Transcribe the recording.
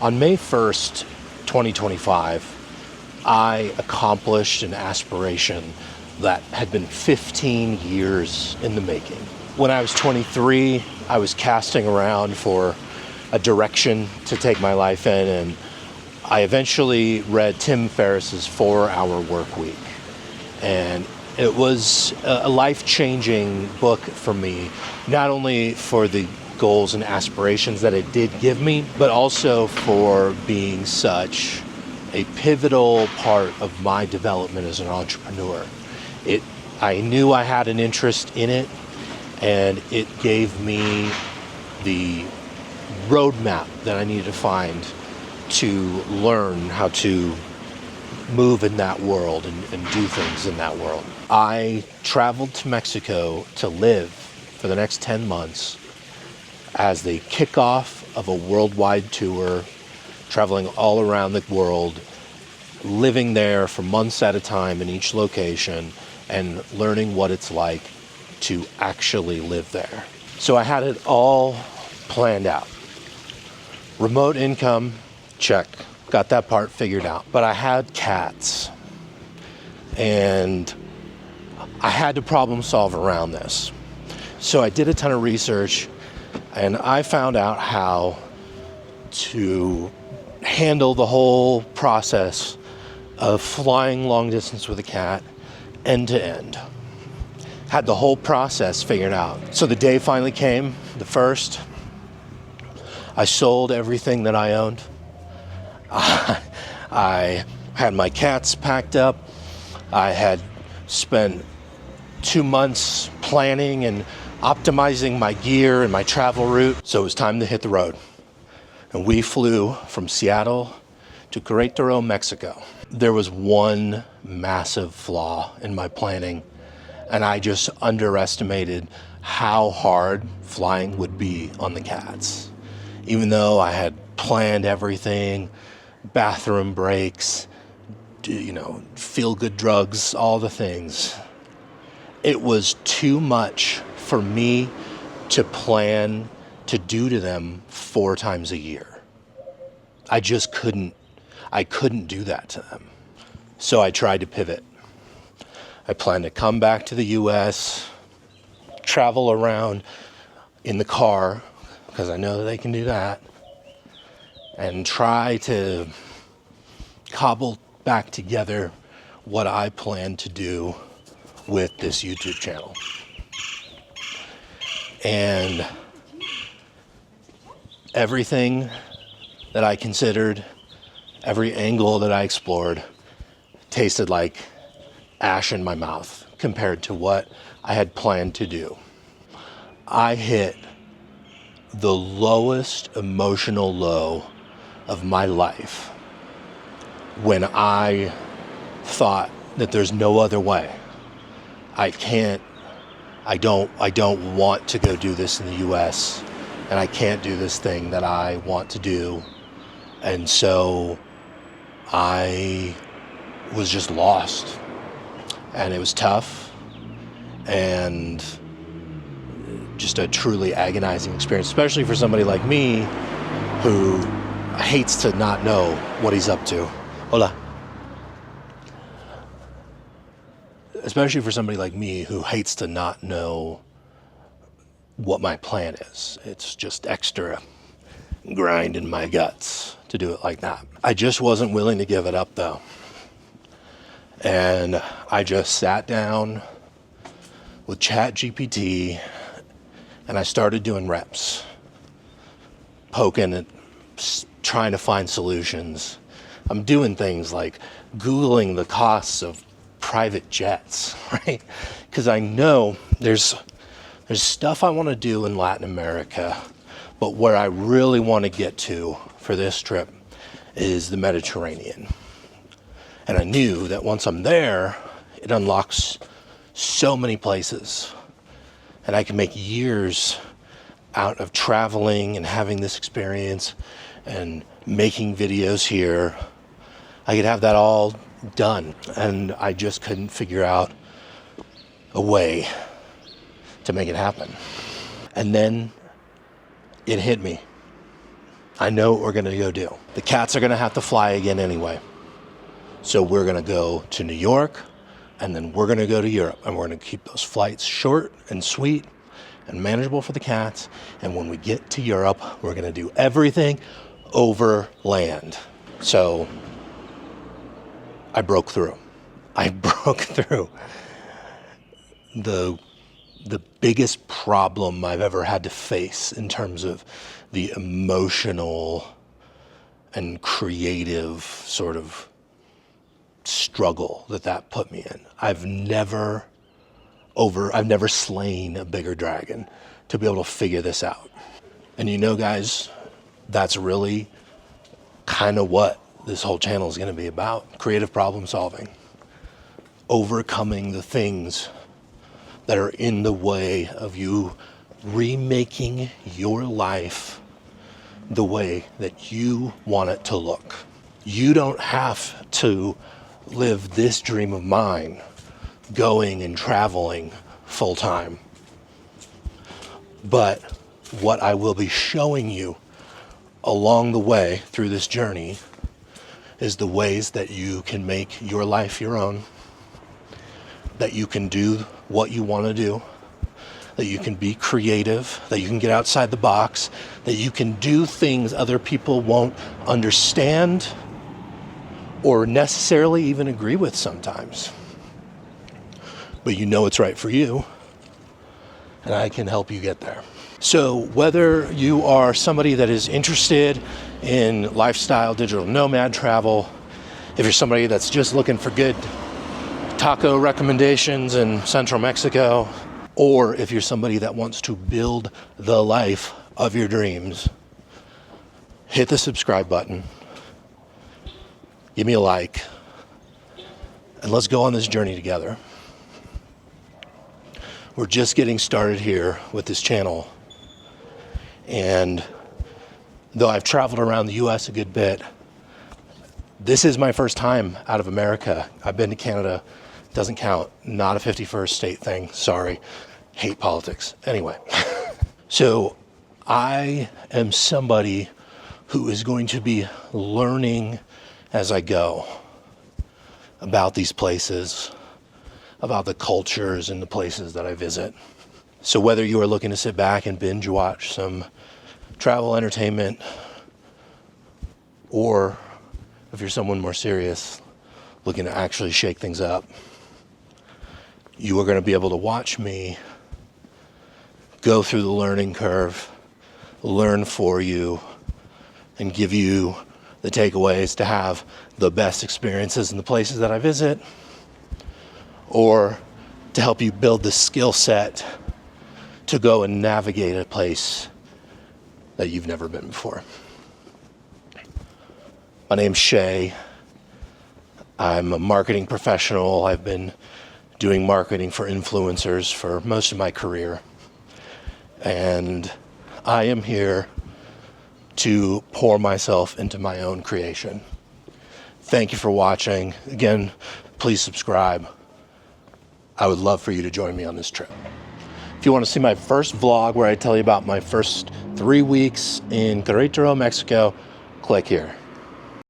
On May 1st, 2025, I accomplished an aspiration that had been 15 years in the making. When I was 23, I was casting around for a direction to take my life in, and I eventually read Tim Ferriss's 4-Hour Workweek. And it was a life-changing book for me, not only for the goals and aspirations that it did give me, but also for being such a pivotal part of my development as an entrepreneur. I knew I had an interest in it, and it gave me the roadmap that I needed to find to learn how to move in that world and do things in that world. I traveled to Mexico to live for the next 10 months as the kickoff of a worldwide tour, traveling all around the world, living there for months at a time in each location and learning what it's like to actually live there. So I had it all planned out. Remote income, check. Got that part figured out. But I had cats, and I had to problem solve around this. So I did a ton of research, and I found out how to handle the whole process of flying long distance with a cat end to end. Had the whole process figured out. So the day finally came, the first. I sold everything that I owned. I had my cats packed up. I had spent 2 months planning and optimizing my gear and my travel route. So it was time to hit the road. And we flew from Seattle to Querétaro, Mexico. There was one massive flaw in my planning, and I just underestimated how hard flying would be on the cats. Even though I had planned everything, bathroom breaks, feel-good drugs, all the things, it was too much for me to plan to do to them 4 times a year. I just couldn't do that to them. So I tried to pivot. I planned to come back to the US, travel around in the car, because I know that they can do that, and try to cobble back together what I plan to do with this YouTube channel. And everything that I considered, every angle that I explored, tasted like ash in my mouth compared to what I had planned to do. I hit the lowest emotional low of my life when I thought that there's no other way. I don't want to go do this in the US, and I can't do this thing that I want to do. And so I was just lost, and it was tough and just a truly agonizing experience, especially for somebody like me who hates to not know what he's up to. Hola. Especially for somebody like me who hates to not know what my plan is. It's just extra grind in my guts to do it like that. I just wasn't willing to give it up though. And I just sat down with ChatGPT and I started doing reps, poking at, trying to find solutions. I'm doing things like Googling the costs of private jets, right? Because I know there's stuff I want to do in Latin America, but where I really want to get to for this trip is the Mediterranean. And I knew that once I'm there, it unlocks so many places. And I can make years out of traveling and having this experience and making videos here. I could have that all done. And I just couldn't figure out a way to make it happen. And then it hit me. I know what we're gonna go do. The cats are gonna have to fly again anyway. So we're gonna go to New York, and then we're gonna go to Europe, and we're gonna keep those flights short and sweet and manageable for the cats. And when we get to Europe, we're gonna do everything over land. So I broke through. I broke through. The biggest problem I've ever had to face in terms of the emotional and creative sort of struggle that put me in. I've never slain a bigger dragon to be able to figure this out. And you know, guys, that's really kind of what this whole channel is going to be about. Creative problem solving. Overcoming the things that are in the way of you remaking your life the way that you want it to look. You don't have to live this dream of mine, going and traveling full time. But what I will be showing you along the way through this journey is the ways that you can make your life your own, that you can do what you want to do, that you can be creative, that you can get outside the box, that you can do things other people won't understand or necessarily even agree with sometimes. But you know it's right for you, and I can help you get there. So whether you are somebody that is interested in lifestyle, digital nomad travel, if you're somebody that's just looking for good taco recommendations in Central Mexico, or if you're somebody that wants to build the life of your dreams, hit the subscribe button, give me a like, and let's go on this journey together. We're just getting started here with this channel, and though I've traveled around the US a good bit, this is my first time out of America. I've been to Canada. Doesn't count. Not a 51st state thing. Sorry. Hate politics. Anyway. So I am somebody who is going to be learning as I go about these places, about the cultures and the places that I visit. So whether you are looking to sit back and binge watch some travel entertainment, or if you're someone more serious looking to actually shake things up, you are going to be able to watch me go through the learning curve, learn for you, and give you the takeaways to have the best experiences in the places that I visit, or to help you build the skill set to go and navigate a place that you've never been before. My name's Shay. I'm a marketing professional. I've been doing marketing for influencers for most of my career. And I am here to pour myself into my own creation. Thank you for watching. Again, please subscribe. I would love for you to join me on this trip. If you want to see my first vlog where I tell you about my first 3 weeks in Querétaro, Mexico, click here.